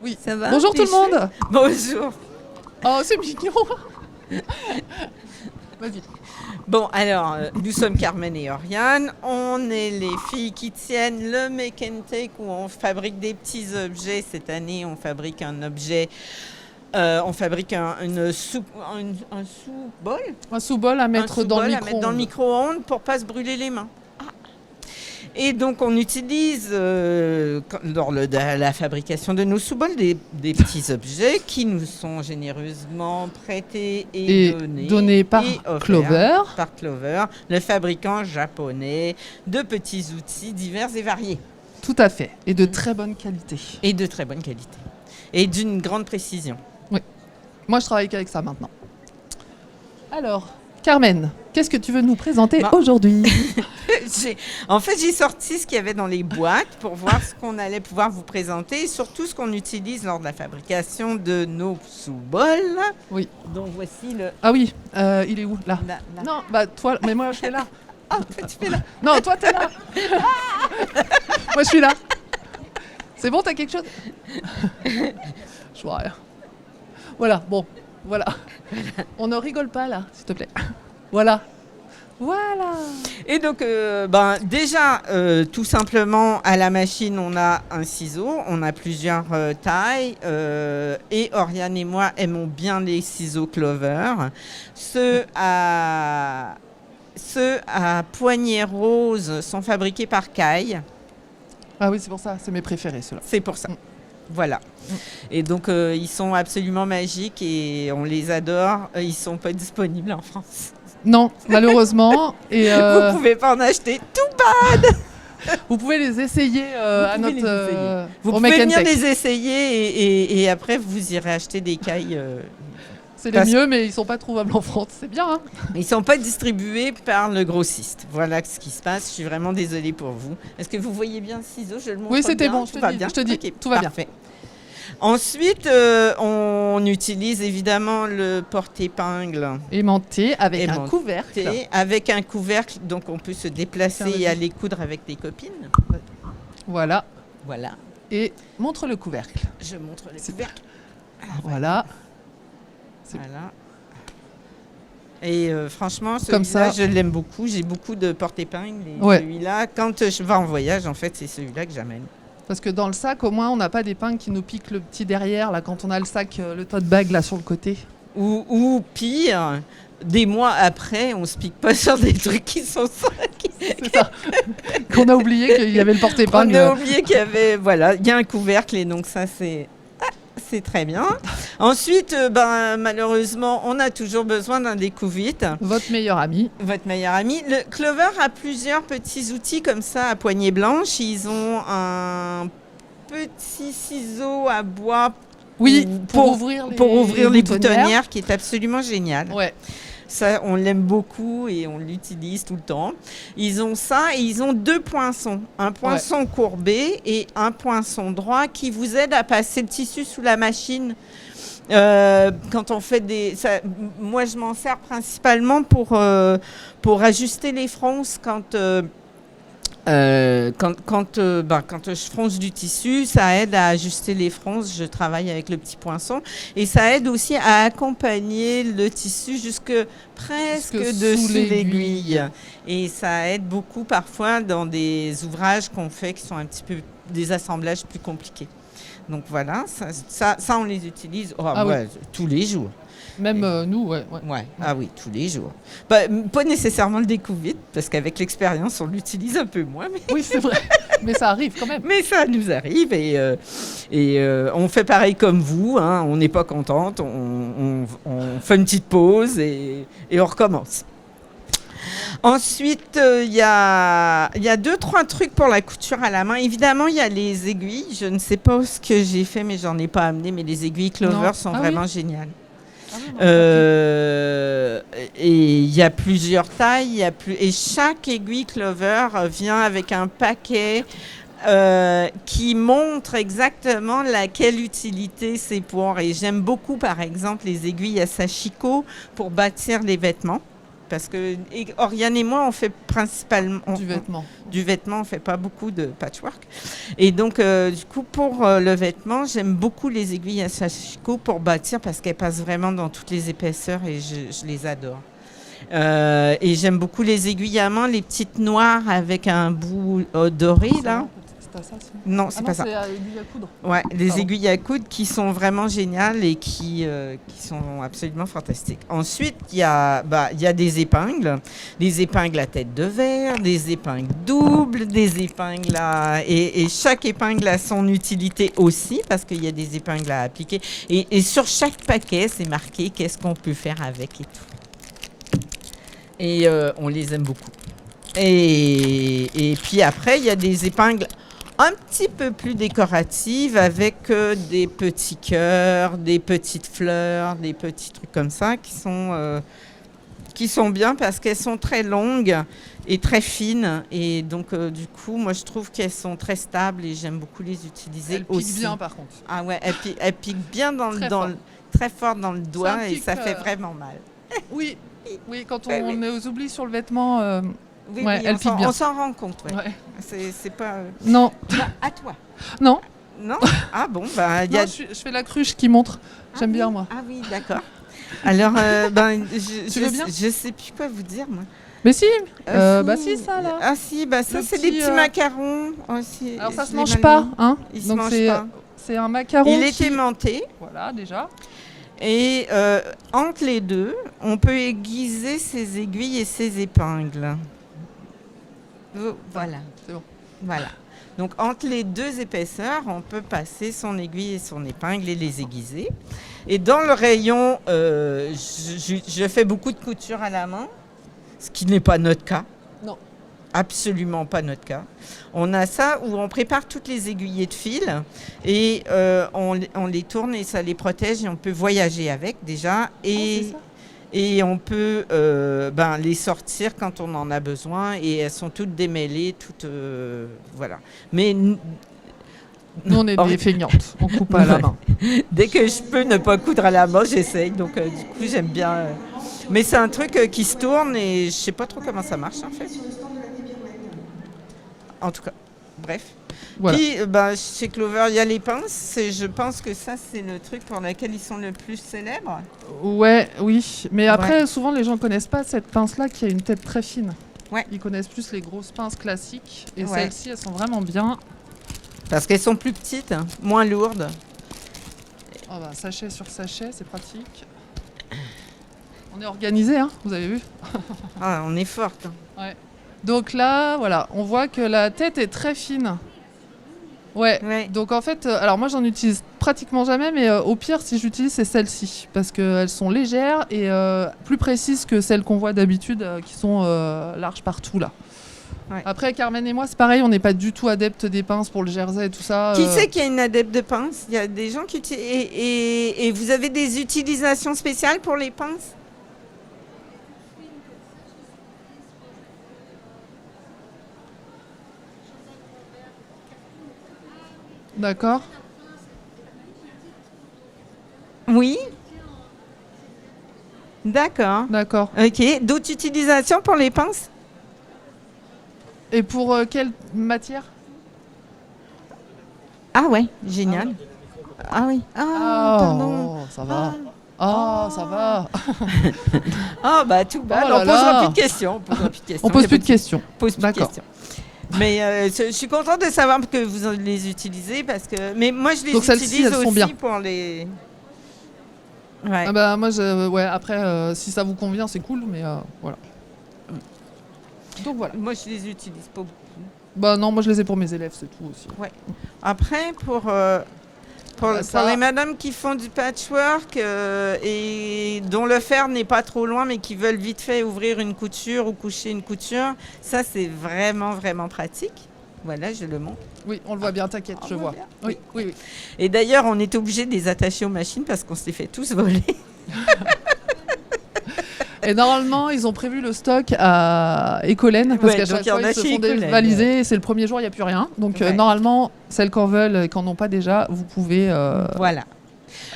Oui. Ça va? Bonjour tout le monde. Bonjour. Oh, c'est mignon. Vas-y. Bon, alors, nous sommes Carmen et Oriane. On est les filles qui tiennent le Make and Take où on fabrique des petits objets. Cette année, on fabrique un objet. On fabrique un sous-bol. Un sous-bol à mettre dans le micro-ondes. Micro-ondes pour pas se brûler les mains. Et donc, on utilise, lors de la fabrication de nos sous-bols, des petits objets qui nous sont généreusement prêtés et donnés par Clover. Par Clover, le fabricant japonais de petits outils divers et variés. Tout à fait. Et de très bonne qualité. Et de très bonne qualité. Et d'une grande précision. Oui. Moi, je travaille qu'avec ça maintenant. Alors, Carmen, qu'est-ce que tu veux nous présenter aujourd'hui? En fait, j'ai sorti ce qu'il y avait dans les boîtes pour voir ce qu'on allait pouvoir vous présenter et surtout ce qu'on utilise lors de la fabrication de nos sous-bols. Oui. Donc, voici le... Ah oui, il est où? Là. Non, bah toi, mais moi, je suis là. Ah, toi, tu fais là. Non, toi, t'es là. Moi, je suis là. C'est bon, t'as quelque chose? Je vois rien. Voilà, bon, voilà. On ne rigole pas, là, s'il te plaît. Voilà. Voilà. Et donc, déjà, tout simplement, à la machine, on a un ciseau, on a plusieurs tailles. Et Oriane et moi aimons bien les ciseaux Clover. Ceux à poignée rose sont fabriqués par Kai. Ah oui, c'est pour ça, c'est mes préférés, ceux-là. C'est pour ça. Voilà. Et donc, ils sont absolument magiques et on les adore. Ils ne sont pas disponibles en France. Non, malheureusement. Et vous ne pouvez pas en acheter, tout bad. Vous pouvez les essayer à notre... Vous pouvez venir les essayer et après, vous irez acheter des cailles. C'est les mieux, mais ils ne sont pas trouvables en France. C'est bien, hein? Ils ne sont pas distribués par le grossiste. Voilà ce qui se passe. Je suis vraiment désolée pour vous. Est-ce que vous voyez bien le ciseau? Je le montre. Oui, c'était bien. bon. Je te dis, okay, tout va parfait. Bien. Ensuite, on utilise évidemment le porte-épingle. Aimanté avec un couvercle. Avec un couvercle, donc on peut se déplacer et aller coudre avec des copines. Voilà. Voilà. Et montre le couvercle. Je montre le couvercle. Voilà. Voilà. Et franchement, celui-là, je l'aime beaucoup. J'ai beaucoup de porte-épingles. Celui-là, quand je vais en voyage, en fait, c'est celui-là que j'amène. Parce que dans le sac, au moins, on n'a pas d'épingle qui nous pique le petit derrière, là, quand on a le sac, le tote bag, là, sur le côté. Ou pire, des mois après, on se pique pas sur des trucs qui sont C'est ça. Qu'on a oublié qu'il y avait le porte-épingle. On a oublié qu'il y avait... Voilà, il y a un couvercle et donc ça, c'est très bien. Ensuite, malheureusement, on a toujours besoin d'un découvite. Votre meilleur ami. Votre meilleur ami. Le Clover a plusieurs petits outils comme ça à poignée blanche. Ils ont un petit ciseau à bois pour ouvrir les boutonnières qui est absolument génial. Ouais. Ça, on l'aime beaucoup et on l'utilise tout le temps. Ils ont ça et ils ont deux poinçons. Un poinçon courbé et un poinçon droit qui vous aide à passer le tissu sous la machine. Quand on fait moi, je m'en sers principalement pour ajuster les fronces quand je fronce du tissu, ça aide à ajuster les fronces. Je travaille avec le petit poinçon et ça aide aussi à accompagner le tissu jusque presque dessous l'aiguille. Et ça aide beaucoup parfois dans des ouvrages qu'on fait qui sont un petit peu des assemblages plus compliqués. Donc voilà, ça on les utilise tous les jours. Même nous, ouais. Ah oui, tous les jours. Pas nécessairement le découvite, parce qu'avec l'expérience, on l'utilise un peu moins. Mais... Oui, c'est vrai. Mais ça arrive quand même. Mais ça nous arrive et on fait pareil comme vous. Hein, on n'est pas contente, on fait une petite pause et on recommence. Ensuite, il y a 2-3 trucs pour la couture à la main. Évidemment, il y a les aiguilles. Je ne sais pas ce que j'ai fait, mais j'en ai pas amené. Mais les aiguilles Clover sont vraiment géniales. Et il y a plusieurs tailles, et chaque aiguille Clover vient avec un paquet qui montre exactement laquelle utilité c'est pour. Et j'aime beaucoup, par exemple, les aiguilles à sashiko pour bâtir les vêtements. parce que Oriane et moi, on fait principalement Du vêtement. On fait pas beaucoup de patchwork. Et donc, du coup, pour le vêtement, j'aime beaucoup les aiguilles à Sashiko pour bâtir parce qu'elles passent vraiment dans toutes les épaisseurs et je les adore. Et j'aime beaucoup les aiguilles à main, les petites noires avec un bout doré, là. C'est pas ça, Non, c'est pas ça. C'est aiguille à coudre. Ouais, les Pardon. aiguilles à coudre qui sont vraiment géniales et qui sont absolument fantastiques. Ensuite, il y a des épingles à tête de verre, des épingles doubles, des épingles et chaque épingle a son utilité aussi parce qu'il y a des épingles à appliquer. Et sur chaque paquet, c'est marqué qu'est-ce qu'on peut faire avec et tout. Et on les aime beaucoup. Et puis après, il y a des épingles un petit peu plus décoratives avec des petits cœurs, des petites fleurs, des petits trucs comme ça qui sont bien parce qu'elles sont très longues et très fines. Et donc, du coup, moi, je trouve qu'elles sont très stables et j'aime beaucoup les utiliser Elle aussi. pique bien, par contre. Ah ouais, elles piquent bien très fort dans le doigt et ça fait vraiment mal. Oui, quand Ouais, on les oublie sur le vêtement, Oui, ouais, oui, elle pique bien. on s'en rend compte. Ouais. Ouais. C'est pas. Non, À toi. non, Non. Ah bon, bah il y a. non, je fais la cruche qui montre. J'aime oui. bien, moi. Ah oui, d'accord. Alors, Tu veux bien je sais plus quoi vous dire, moi. Mais si, Si. bah si, ça, là. Ah si, bah ça, Le c'est des petit, petits macarons aussi. Alors, ça Je se l'ai mange mal pas, mis. hein. Il se Donc, mange pas. c'est un macaron Il est qui... aimanté. Voilà, déjà. Et entre les deux, on peut aiguiser ses aiguilles et ses épingles. Voilà. C'est bon. Voilà. Donc, entre les deux épaisseurs, on peut passer son aiguille et son épingle et les aiguiser. Et dans le rayon, je fais beaucoup de couture à la main, ce qui n'est pas notre cas. Non. Absolument pas notre cas. On a ça où on prépare toutes les aiguillées de fil et on les tourne et ça les protège et on peut voyager avec déjà. C'est ça. Et on peut les sortir quand on en a besoin et elles sont toutes démêlées, voilà. Mais Nous, on est des feignantes. On coupe à la main. dès que je peux ne pas coudre à la main, j'essaye. Donc du coup, j'aime bien. Mais c'est un truc qui se tourne et je sais pas trop comment ça marche en fait. En tout cas, bref. Voilà. Puis chez Clover, il y a les pinces. Et je pense que ça, c'est le truc pour lequel ils sont le plus célèbres. Ouais, oui. Mais après, souvent, les gens connaissent pas cette pince-là qui a une tête très fine. Ouais. Ils connaissent plus les grosses pinces classiques. Et Ouais. celles-ci, elles sont vraiment bien. Parce qu'elles sont plus petites, moins lourdes. Oh bah, sachet sur sachet, c'est pratique. On est organisé, hein, vous avez vu. Ah, on est forte. Ouais. Donc là, voilà, on voit que la tête est très fine. Ouais. Ouais. Donc en fait, alors moi j'en utilise pratiquement jamais, mais au pire si j'utilise c'est celles-ci parce qu'elles sont légères et plus précises que celles qu'on voit d'habitude qui sont larges partout là. Ouais. Après Carmen et moi c'est pareil, on n'est pas du tout adeptes des pinces pour le jersey et tout ça. Qui sait qu'il y a une adepte de pinces? Il y a des gens qui utilisent. Et vous avez des utilisations spéciales pour les pinces? D'accord. Oui. D'accord. D'accord. Ok. D'autres utilisations pour les pinces? Et pour quelle matière? Ah ouais, génial. Ah oui. Ah, pardon. Ça va. Ça va. Ah bah tout bas. Oh là On posera là. plus de questions. On posera plus de questions. On pose Il y a plus pas de questions. pose plus de D'accord. questions. Mais je suis contente de savoir que vous les utilisez parce que. Mais moi je les Donc celles-ci, utilise elles sont aussi bien. pour les. Ouais. Ah bah moi ouais après si ça vous convient c'est cool mais voilà. Donc voilà. Moi je les utilise pas beaucoup. Bah non moi je les ai pour mes élèves c'est tout aussi. Après pour les madames qui font du patchwork et dont le fer n'est pas trop loin mais qui veulent vite fait ouvrir une couture ou coucher une couture, ça c'est vraiment vraiment pratique. Voilà, je le montre. Oui on le voit bien t'inquiète je vois. Bien. Oui. Et d'ailleurs, on est obligé de les attacher aux machines parce qu'on s'est fait tous voler. Et normalement ils ont prévu le stock à Écolène parce Ouais, qu'à donc chaque il y en fois a ils se chez font Écolène, dévaliser et c'est le premier jour il n'y a plus rien. Donc Ouais. normalement celles qui en veulent et qui n'en ont pas déjà vous pouvez Voilà.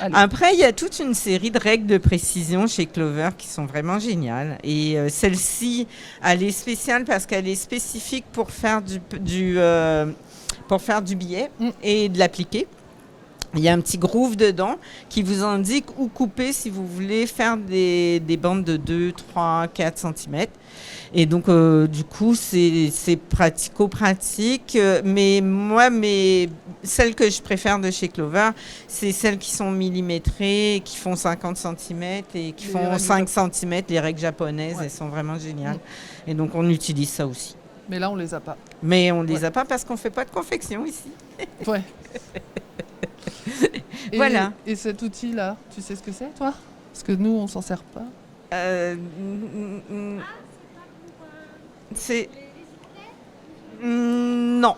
Allez. Après, il y a toute une série de règles de précision chez Clover qui sont vraiment géniales. Et celle-ci, elle est spéciale parce qu'elle est spécifique pour faire pour faire du billet et de l'appliquer. Il y a un petit groove dedans qui vous indique où couper si vous voulez faire des bandes de 2, 3, 4 cm. Et donc, du coup, c'est pratico-pratique. Mais moi, celles que je préfère de chez Clover, c'est celles qui sont millimétrées, qui font 50 cm et qui font 5 cm. Les règles japonaises, elles sont vraiment géniales. Et donc, on utilise ça aussi. Mais là, on les a pas. Mais on les a pas parce qu'on fait pas de confection ici. Ouais. Voilà. Et cet outil-là, tu sais ce que c'est, toi? Parce que nous, on s'en sert pas. C'est... Non.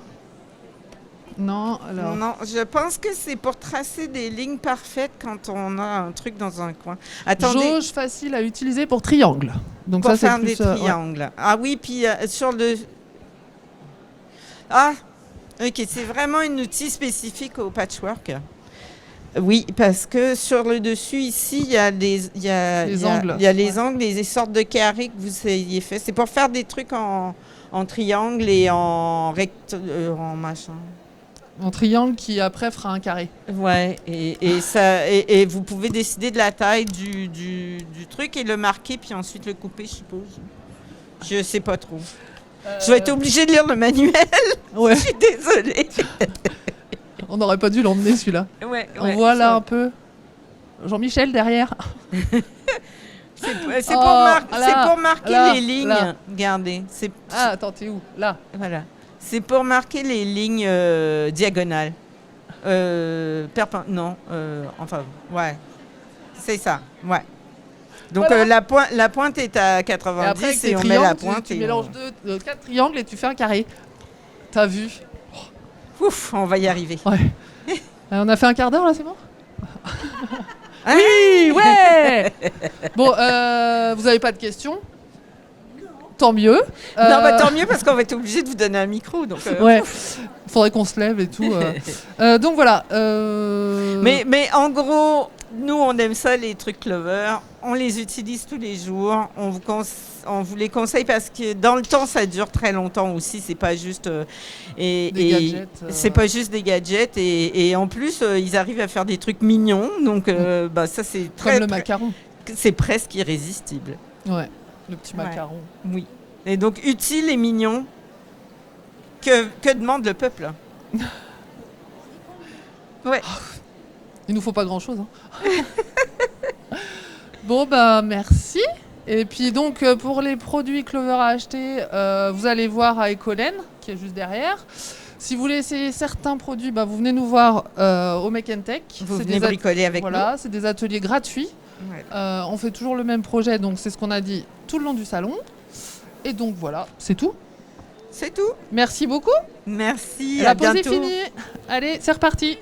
Non, alors... Non, je pense que c'est pour tracer des lignes parfaites quand on a un truc dans un coin. Attendez. Jauge facile à utiliser pour triangle. Donc pour ça, c'est faire plus, des triangles. Ouais. Ah oui, puis sur le... Ah, ok, c'est vraiment un outil spécifique au patchwork. Oui, parce que sur le dessus, ici, il y a les angles. Il y a les angles, les sortes de carrés que vous ayez fait. C'est pour faire des trucs en triangle et en machin. En triangle qui, après, fera un carré. Ouais, et vous pouvez décider de la taille du truc et le marquer, puis ensuite le couper, je suppose. Je sais pas trop. Je vais être obligée de lire le manuel. Ouais. Je suis désolée. On n'aurait pas dû l'emmener, celui-là. Ouais, on voit là un peu Jean-Michel derrière. C'est pour marquer les lignes. Là. Regardez. Ah, attends, t'es où? Là. Voilà. C'est pour marquer les lignes diagonales. Non. Enfin, ouais. C'est ça. Ouais. Donc voilà. La pointe est à 90 et on met la pointe. Tu mélanges 4 triangles et tu fais un carré. T'as vu? Ouf, on va y arriver. Ouais. On a fait un quart d'heure là, c'est bon? Oui, ouais. Bon, vous n'avez pas de questions? Tant mieux. Non, bah, tant mieux parce qu'on va être obligé de vous donner un micro. Donc, ouais, faudrait qu'on se lève et tout. Donc voilà. Mais en gros, nous on aime ça les trucs Clover. On les utilise tous les jours. On vous les conseille parce que dans le temps ça dure très longtemps aussi. C'est pas juste gadgets. C'est pas juste des gadgets et en plus ils arrivent à faire des trucs mignons. Donc bah ça c'est comme le macaron. C'est presque irrésistible. Ouais. Le petit macaron. Oui. Et donc, utile et mignon. Que demande le peuple? Ouais. Il nous faut pas grand-chose. Hein. Bon, bah, merci. Et puis, donc, pour les produits Clover à acheter, vous allez voir à Ecolen, qui est juste derrière. Si vous voulez essayer certains produits, bah, vous venez nous voir au Make & Tech. Vous venez bricoler avec nous. Voilà, c'est des ateliers gratuits. Ouais. On fait toujours le même projet, donc c'est ce qu'on a dit tout le long du salon. Et donc voilà, c'est tout. C'est tout. Merci beaucoup. Merci. La à pause bientôt. est finie. Allez, c'est reparti.